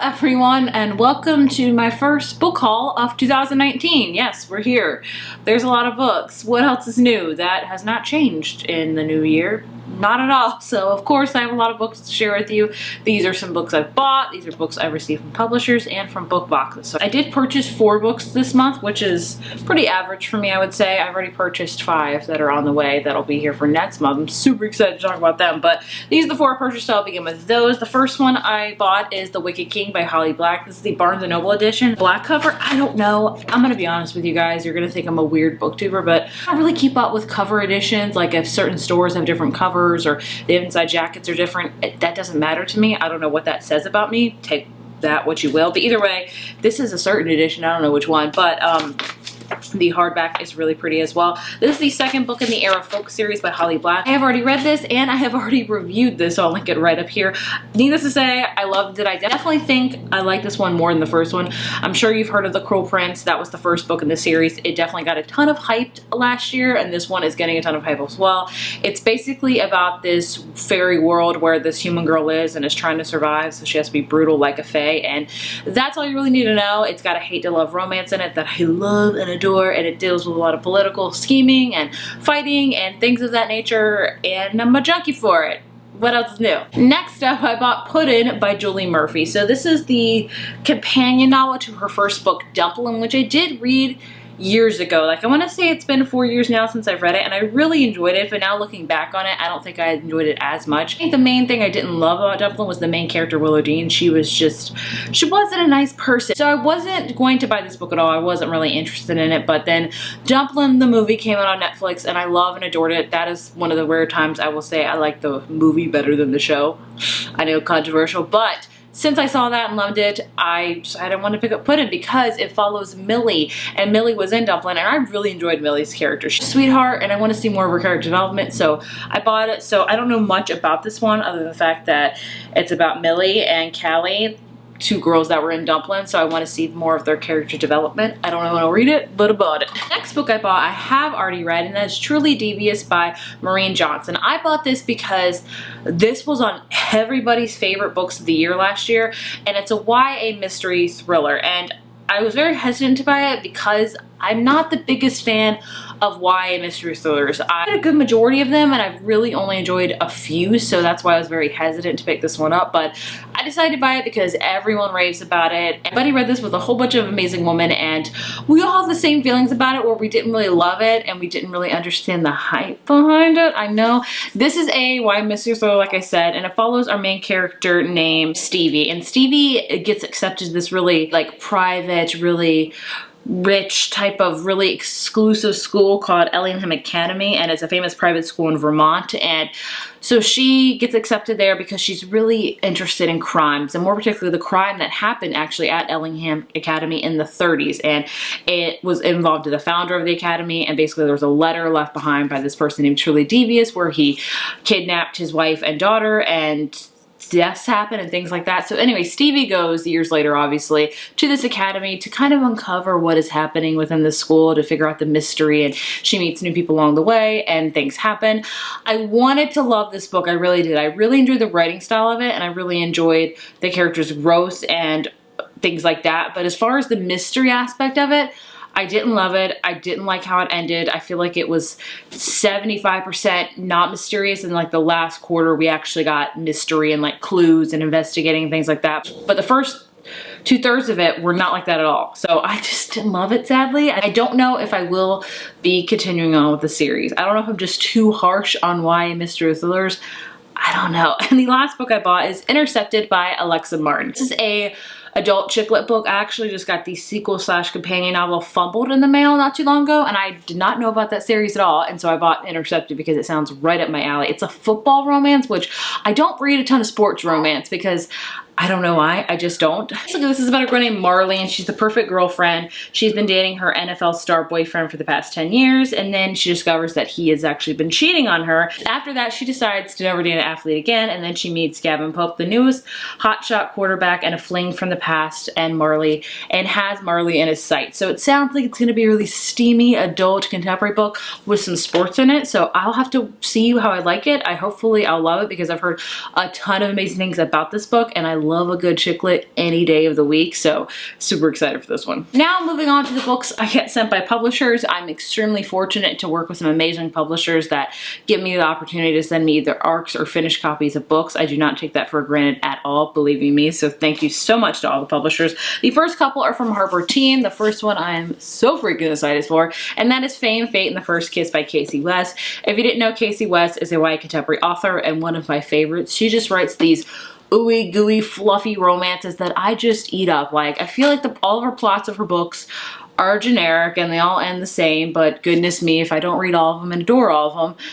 everyone, and welcome to my first book haul of 2019. Yes, we're here. There's a lot of books. What else is new? That has not changed in the new year. Not at all. So of course I have a lot of books to share with you. These are some books I've bought. These are books I received from publishers and from book boxes. So I did purchase 4 books this month, which is pretty average for me, I would say. I've already purchased 5 that are on the way that'll be here for next month. I'm super excited to talk about them, but these are the 4 I purchased, so I'll begin with those. The first one I bought is The Wicked King by Holly Black. This is the Barnes & Noble edition. Black cover, I don't know. I'm gonna be honest with you guys. You're gonna think I'm a weird booktuber, but I don't really keep up with cover editions. Like if certain stores have different covers or the inside jackets are different, that doesn't matter to me. I don't know what that says about me. Take that what you will. But either way, this is a certain edition. I don't know which one, but the hardback is really pretty as well. This is the second book in the Era Folk series by Holly Black. I have already read this and I have already reviewed this, so I'll link it right up here. Needless to say, I loved it. I definitely think I like this one more than the first one. I'm sure you've heard of The Cruel Prince. That was the first book in the series. It definitely got a ton of hype last year, and this one is getting a ton of hype as well. It's basically about this fairy world where this human girl lives and is trying to survive, so she has to be brutal like a fae, and that's all you really need to know. It's got a hate to love romance in it that I love and adore, and it deals with a lot of political scheming and fighting and things of that nature, and I'm a junkie for it. What else is new? Next up, I bought Put In by Julie Murphy. So this is the companion novel to her first book, Dumplin', which I did read years ago. Like I want to say it's been 4 years now since I've read it, and I really enjoyed it, but now looking back on it, I don't think I enjoyed it as much. I think the main thing I didn't love about Dumplin' was the main character, Willow Dean. She wasn't a nice person. So I wasn't going to buy this book at all. I wasn't really interested in it, but then Dumplin', the movie, came out on Netflix, and I love and adored it. That is one of the rare times I will say I like the movie better than the show. I know, controversial, but since I saw that and loved it, I decided I wanted to pick up Put In because it follows Millie, and Millie was in Dumplin', and I really enjoyed Millie's character. She's a sweetheart, and I want to see more of her character development, so I bought it. So I don't know much about this one other than the fact that it's about Millie and Callie, 2 girls that were in Dumplin', so I want to see more of their character development. I don't know when I'll read it, but I bought it. Next book I bought, I have already read, and that's Truly Devious by Maureen Johnson. I bought this because this was on everybody's favorite books of the year last year, and it's a YA mystery thriller, and I was very hesitant to buy it because I'm not the biggest fan of YA mystery thrillers. I read a good majority of them, and I've really only enjoyed a few, so that's why I was very hesitant to pick this one up, but I decided to buy it because everyone raves about it. And Buddy read this with a whole bunch of amazing women, and we all have the same feelings about it, where we didn't really love it and we didn't really understand the hype behind it. I know this is a YA mystery thriller, like I said, and it follows our main character named Stevie, and Stevie gets accepted to this really like private, really rich type of really exclusive school called Ellingham Academy, and it's a famous private school in Vermont. And so she gets accepted there because she's really interested in crimes, and more particularly the crime that happened actually at Ellingham Academy in the 30s, and it was involved to the founder of the academy, and basically there was a letter left behind by this person named Truly Devious where he kidnapped his wife and daughter, and deaths happen and things like that. So anyway, Stevie goes years later, obviously, to this academy to kind of uncover what is happening within the school, to figure out the mystery, and she meets new people along the way and things happen. I wanted to love this book. I really did. I really enjoyed the writing style of it, and I really enjoyed the character's growth and things like that. But as far as the mystery aspect of it, I didn't love it. I didn't like how it ended. I feel like it was 75% not mysterious, and like the last quarter we actually got mystery and like clues and investigating and things like that. But the first 2/3 of it were not like that at all. So I just didn't love it, sadly. I don't know if I will be continuing on with the series. I don't know if I'm just too harsh on YA mystery thrillers. I don't know. And the last book I bought is Intercepted by Alexa Martin. This is a adult chick lit book. I actually just got the sequel / companion novel Fumbled in the mail not too long ago, and I did not know about that series at all, and so I bought Intercepted because it sounds right up my alley. It's a football romance, which I don't read a ton of sports romance because I don't know why, I just don't. Basically, this is about a girl named Marley, and she's the perfect girlfriend. She's been dating her NFL star boyfriend for the past 10 years, and then she discovers that he has actually been cheating on her. After that, she decides to never date an athlete again, and then she meets Gavin Pope, the newest hotshot quarterback, and a fling from the past, and has Marley in his sights. So it sounds like it's gonna be a really steamy, adult, contemporary book with some sports in it, so I'll have to see how I like it. Hopefully I'll love it because I've heard a ton of amazing things about this book, and I love a good chick lit any day of the week, so super excited for this one. Now moving on to the books I get sent by publishers. I'm extremely fortunate to work with some amazing publishers that give me the opportunity to send me either ARCs or finished copies of books. I do not take that for granted at all, believe me, so thank you so much to all the publishers. The first couple are from Harper Teen. The first one I'm so freaking excited for, and that is Fame, Fate, and the First Kiss by Casey West. If you didn't know, Casey West is a YA contemporary author and one of my favorites. She just writes these ooey gooey fluffy romances that I just eat up. Like, I feel like all of her plots of her books are generic and they all end the same, but goodness me, if I don't read all of them and adore all of them,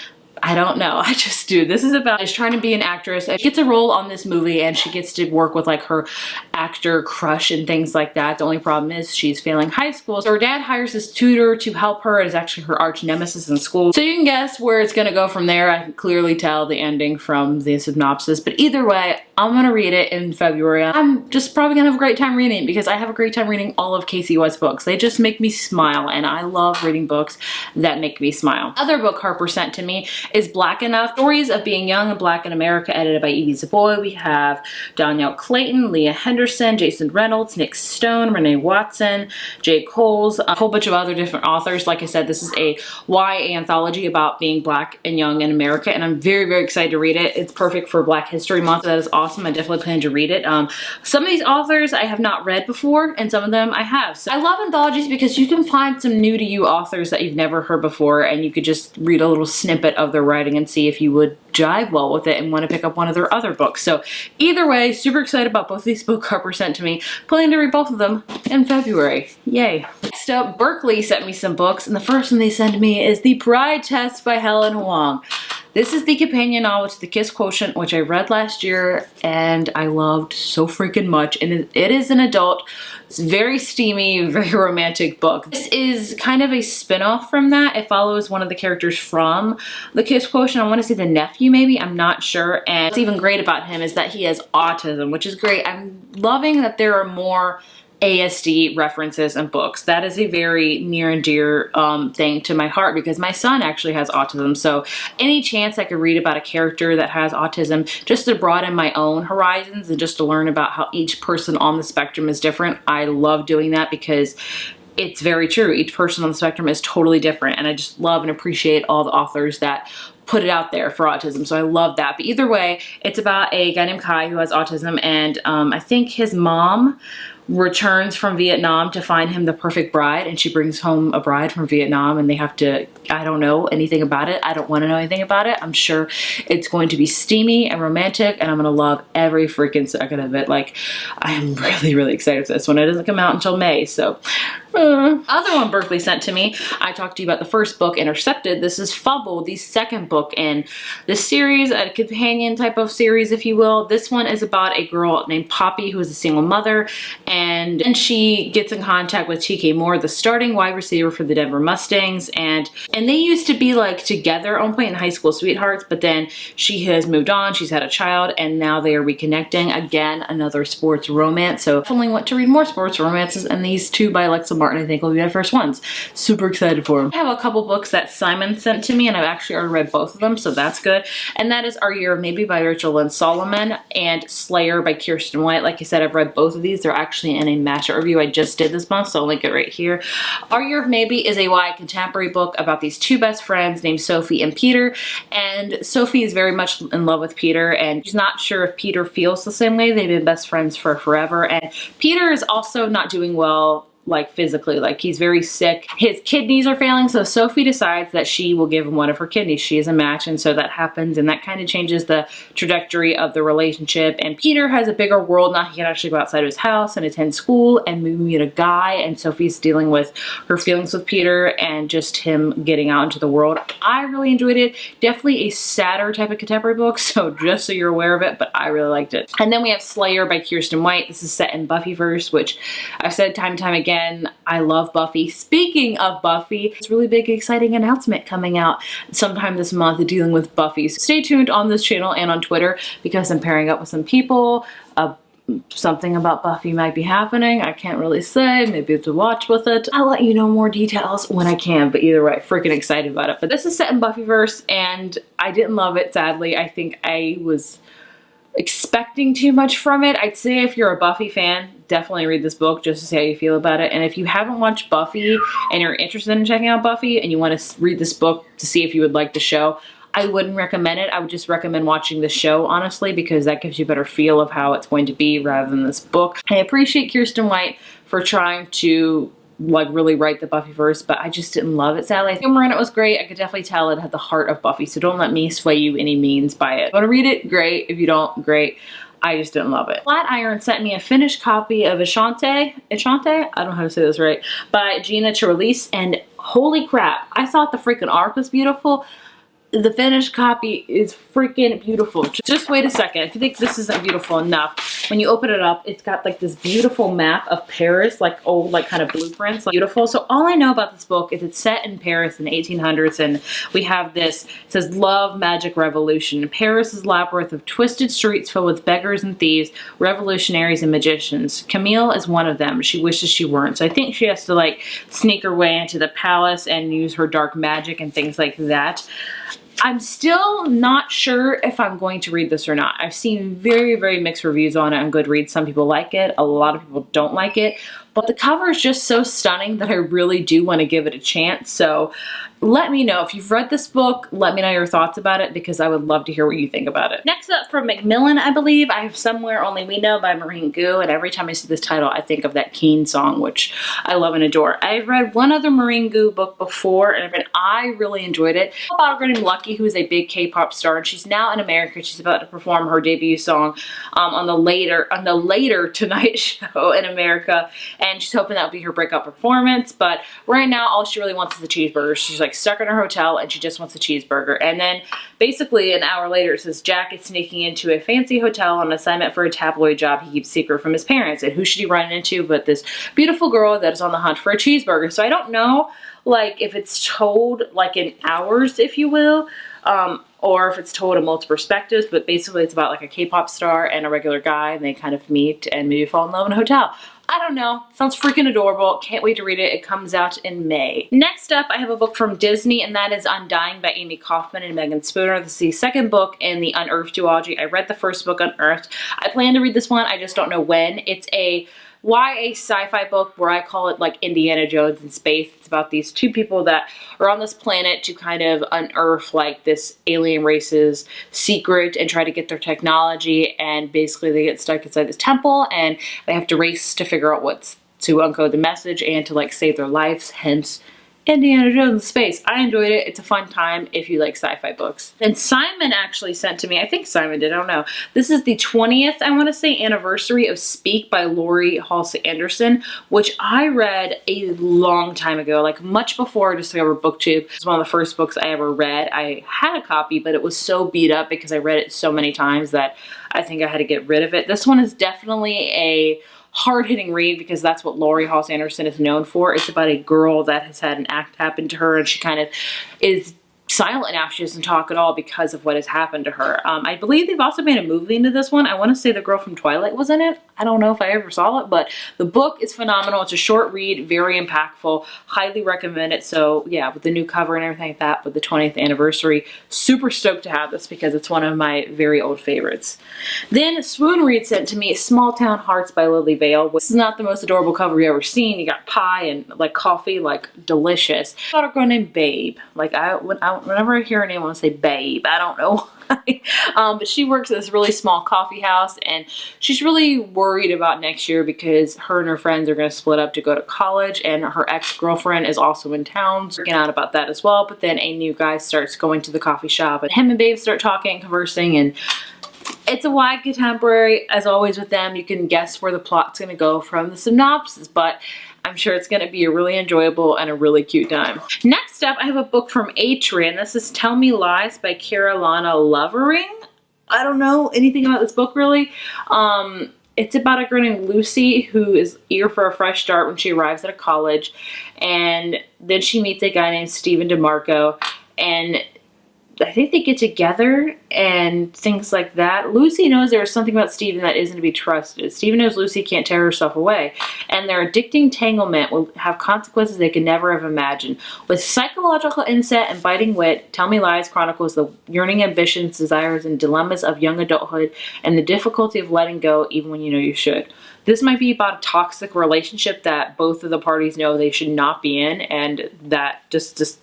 I don't know. I just do. This is about, she's trying to be an actress. She gets a role on this movie and she gets to work with like her actor crush and things like that. The only problem is she's failing high school. So her dad hires this tutor to help her. It is actually her arch nemesis in school. So you can guess where it's gonna go from there. I can clearly tell the ending from the synopsis, but either way, I'm gonna read it in February. I'm just probably gonna have a great time reading it because I have a great time reading all of Casey West's books. They just make me smile, and I love reading books that make me smile. Other book Harper sent to me is Black Enough, Stories of Being Young and Black in America, edited by Evie Zaboy. We have Danielle Clayton, Leah Henderson, Jason Reynolds, Nick Stone, Renee Watson, Jay Coles, a whole bunch of other different authors. Like I said, this is a YA anthology about being Black and young in America, and I'm very, very excited to read it. It's perfect for Black History Month. That is awesome. I definitely plan to read it. Some of these authors I have not read before, and some of them I have. So I love anthologies because you can find some new to you authors that you've never heard before, and you could just read a little snippet of their writing and see if you would jive well with it and want to pick up one of their other books. So either way, super excited about both of these books Harper sent to me. Planning to read both of them in February. Yay. Next up, Berkeley sent me some books, and the first one they sent me is The Pride Test by Helen Huang. This is the companion novel to The Kiss Quotient, which I read last year and I loved so freaking much. And it is an adult, it's very steamy, very romantic book. This is kind of a spin-off from that. It follows one of the characters from The Kiss Quotient. I want to say the nephew maybe, I'm not sure. And what's even great about him is that he has autism, which is great. I'm loving that there are more ASD references in books. That is a very near and dear thing to my heart because my son actually has autism. So any chance I could read about a character that has autism just to broaden my own horizons and just to learn about how each person on the spectrum is different, I love doing that because it's very true. Each person on the spectrum is totally different, and I just love and appreciate all the authors that put it out there for autism. So I love that. But either way, it's about a guy named Kai who has autism, and I think his mom returns from Vietnam to find him the perfect bride, and she brings home a bride from Vietnam, and they have to, I don't know anything about it. I don't want to know anything about it. I'm sure it's going to be steamy and romantic, and I'm gonna love every freaking second of it. Like, I am really, really excited for this one. It doesn't come out until May, so. Other one Berkeley sent to me, I talked to you about the first book, Intercepted. This is Fumbled, the second book in this series, a companion type of series, if you will. This one is about a girl named Poppy who is a single mother, and she gets in contact with TK Moore, the starting wide receiver for the Denver Mustangs, and they used to be like together at one point in high school sweethearts, but then she has moved on, she's had a child, and now they are reconnecting. Again, another sports romance, so definitely want to read more sports romances, and these two by Alexa Martin I think will be my first ones. Super excited for them. I have a couple books that Simon sent to me, and I've actually already read both of them, so that's good. And that is Our Year of Maybe by Rachel Lynn Solomon and Slayer by Kirsten White. Like I said, I've read both of these. They're actually in a mashup review I just did this month, so I'll link it right here. Our Year of Maybe is a YA contemporary book about these two best friends named Sophie and Peter, and Sophie is very much in love with Peter, and she's not sure if Peter feels the same way. They've been best friends for forever, and Peter is also not doing well like physically, like he's very sick. His kidneys are failing, so Sophie decides that she will give him one of her kidneys. She is a match, and so that happens, and that kind of changes the trajectory of the relationship. And Peter has a bigger world now. He can actually go outside of his house and attend school and meet a guy, and Sophie's dealing with her feelings with Peter and just him getting out into the world. I really enjoyed it. Definitely a sadder type of contemporary book, so just so you're aware of it, but I really liked it. And then we have Slayer by Kirsten White. This is set in Buffyverse, which I've said time and time again, I love Buffy. Speaking of Buffy, it's a really big exciting announcement coming out sometime this month dealing with Buffy. So stay tuned on this channel and on Twitter because I'm pairing up with some people. Something about Buffy might be happening. I can't really say. Maybe to watch with it. I'll let you know more details when I can, but either way, freaking excited about it. But this is set in Buffyverse, and I didn't love it, sadly. I think I was expecting too much from it. I'd say if you're a Buffy fan, definitely read this book just to see how you feel about it. And if you haven't watched Buffy and you're interested in checking out Buffy and you want to read this book to see if you would like the show, I wouldn't recommend it. I would just recommend watching the show, honestly, because that gives you a better feel of how it's going to be rather than this book. I appreciate Kirsten White for trying to like really write the Buffyverse, but I just didn't love it, sadly. The humor in it was great. I could definitely tell it had the heart of Buffy, so don't let me sway you any means by it. If you want to read it, great. If you don't, great. I just didn't love it. Flatiron sent me a finished copy of Enchante? I don't know how to say this right, by Gina to release, and holy crap, I thought the freaking arc was beautiful. The finished copy is freaking beautiful. Just wait a second. If you think this isn't beautiful enough, when you open it up, it's got like this beautiful map of Paris, like old, like kind of blueprints, like beautiful. So all I know about this book is it's set in Paris in the 1800s, and we have this, it says love, magic, revolution. Paris is a labyrinth of twisted streets filled with beggars and thieves, revolutionaries and magicians. Camille is one of them. She wishes she weren't. So I think she has to like sneak her way into the palace and use her dark magic and things like that. I'm still not sure if I'm going to read this or not. I've seen very, very mixed reviews on it on Goodreads. Some people like it. A lot of people don't like it. But the cover is just so stunning that I really do want to give it a chance. So let me know if you've read this book. Let me know your thoughts about it because I would love to hear what you think about it. Next up from Macmillan, I believe, I have Somewhere Only We Know by Maureen Gu. And every time I see this title, I think of that Keen song, which I love and adore. I've read one other Maureen Gu book before, and I really enjoyed it. About a girl named Lucky, who is a big K-pop star, and she's now in America. She's about to perform her debut song on the later Tonight Show in America. And she's hoping that will be her breakout performance. But right now, all she really wants is a cheeseburger. She's like stuck in her hotel and she just wants a cheeseburger. And then basically an hour later, it says Jack is sneaking into a fancy hotel on an assignment for a tabloid job he keeps secret from his parents. And who should he run into but this beautiful girl that is on the hunt for a cheeseburger. So I don't know like if it's told like in hours, if you will, or if it's told in multiple perspectives, but basically it's about like a K-pop star and a regular guy, and they kind of meet and maybe fall in love in a hotel. I don't know. Sounds freaking adorable. Can't wait to read it. It comes out in May. Next up, I have a book from Disney, and that is Undying by Amy Kaufman and Megan Spooner. This is the second book in the Unearthed duology. I read the first book, Unearthed. I plan to read this one. I just don't know when. It's a YA sci-fi book where I call it like Indiana Jones in space. It's about these two people that are on this planet to kind of unearth like this alien race's secret and try to get their technology, and basically they get stuck inside this temple and they have to race to figure out what's to uncode the message and to like save their lives, hence Indiana Jones in space. I enjoyed it. It's a fun time if you like sci-fi books. And Simon actually sent to me, I think Simon did, I don't know. This is the 20th, I want to say, anniversary of Speak by Laurie Halsey Anderson, which I read a long time ago, like much before I discovered BookTube. It was one of the first books I ever read. I had a copy, but it was so beat up because I read it so many times that I think I had to get rid of it. This one is definitely a hard-hitting read because that's what Laurie Halsey Anderson is known for. It's about a girl that has had an act happen to her, and she kind of is silent now. She doesn't talk at all because of what has happened to her. I believe they've also made a movie into this one. I want to say the girl from Twilight was in it. I don't know if I ever saw it, but the book is phenomenal. It's a short read, very impactful. Highly recommend it. So yeah, with the new cover and everything like that, with the 20th anniversary, super stoked to have this because it's one of my very old favorites. Then Swoon Read sent to me Small Town Hearts by Lily Vale. This is not the most adorable cover you've ever seen. You got pie and like coffee, like delicious. I thought a girl named Babe. Like whenever I hear her name, I want to say Babe. I don't know why. But she works at this really small coffee house, and she's really worried about next year because her and her friends are going to split up to go to college, and her ex-girlfriend is also in town, freaking out about that as well. But then a new guy starts going to the coffee shop, and him and Babe start talking and conversing, and it's a wide contemporary. As always with them, you can guess where the plot's going to go from the synopsis, but I'm sure it's going to be a really enjoyable and a really cute time. Next up, I have a book from Atria, and this is Tell Me Lies by Carolina Lovering. I don't know anything about this book really. It's about a girl named Lucy who is eager for a fresh start when she arrives at a college, and then she meets a guy named Stephen DeMarco, and I think they get together and things like that. Lucy knows there's something about Stephen that isn't to be trusted. Stephen knows Lucy can't tear herself away, and their addicting entanglement will have consequences they could never have imagined. With psychological insight and biting wit, Tell Me Lies chronicles the yearning ambitions, desires, and dilemmas of young adulthood and the difficulty of letting go even when you know you should. This might be about a toxic relationship that both of the parties know they should not be in, and that just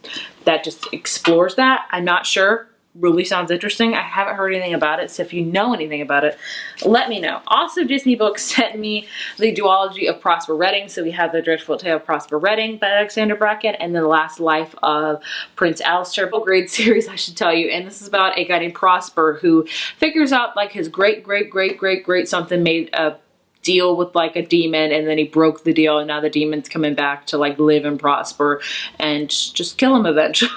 explores that. I'm not sure. Really sounds interesting. I haven't heard anything about it, so if you know anything about it, let me know. Also, Disney Books sent me the duology of Prosper Redding. So we have The Dreadful Tale of Prosper Redding by Alexander Bracken and The Last Life of Prince Alistair. Grade series, I should tell you. And this is about a guy named Prosper who figures out like his great something made a deal with like a demon, and then he broke the deal, and now the demon's coming back to like live and prosper and just kill him eventually.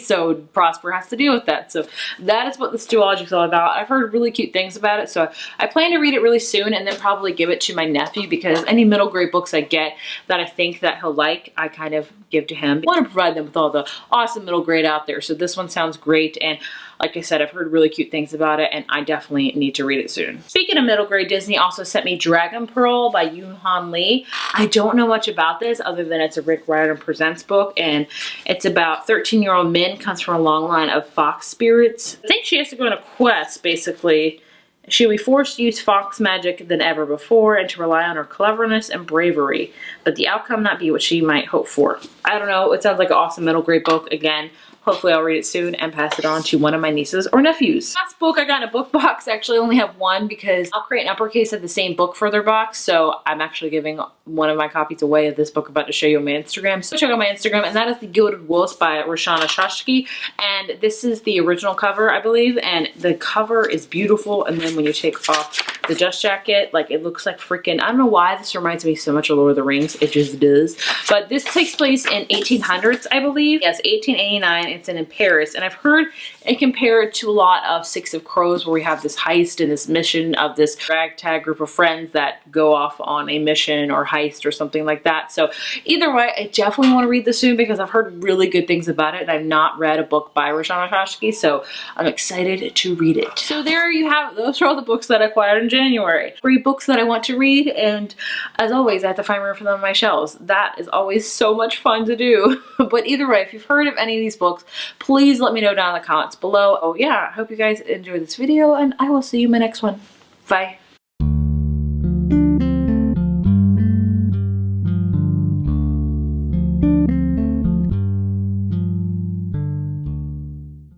So Prosper has to deal with that. So that is what this duology is all about. I've heard really cute things about it, so I plan to read it really soon and then probably give it to my nephew, because any middle grade books I get that I think that he'll like, I kind of give to him. I want to provide them with all the awesome middle grade out there. So this one sounds great, and like I said, I've heard really cute things about it, and I definitely need to read it soon. Speaking of middle grade, Disney also sent me Dragon Pearl by Yoon Han Lee. I don't know much about this other than it's a Rick Riordan Presents book, and it's about 13-year-old Min, comes from a long line of fox spirits. I think she has to go on a quest, basically. She'll be forced to use fox magic than ever before and to rely on her cleverness and bravery, but the outcome not be what she might hope for. I don't know, it sounds like an awesome middle grade book. Again, hopefully I'll read it soon and pass it on to one of my nieces or nephews. Last book I got in a book box, I actually only have one because I'll create an uppercase of the same book for their box, so I'm actually giving one of my copies away of this book I'm about to show you on my Instagram. So check out my Instagram, and that is The Gilded Wolves by Roshana Shashki, and this is the original cover, I believe, and the cover is beautiful, and then when you take off the dust jacket, like it looks like freaking, I don't know why this reminds me so much of Lord of the Rings, it just does. But this takes place in 1800s, I believe. Yes, 1889, it's in Paris, and I've heard it compared to a lot of Six of Crows, where we have this heist and this mission of this ragtag group of friends that go off on a mission or heist or something like that. So either way, I definitely want to read this soon because I've heard really good things about it, and I've not read a book by Roshana Shashki, so I'm excited to read it. So there you have it. Those are all the books that I acquired in January. 3 books that I want to read, and as always, I have to find room for them on my shelves. That is always so much fun to do. But either way, if you've heard of any of these books, please let me know down in the comments below. Oh yeah, I hope you guys enjoyed this video, and I will see you in my next one. Bye.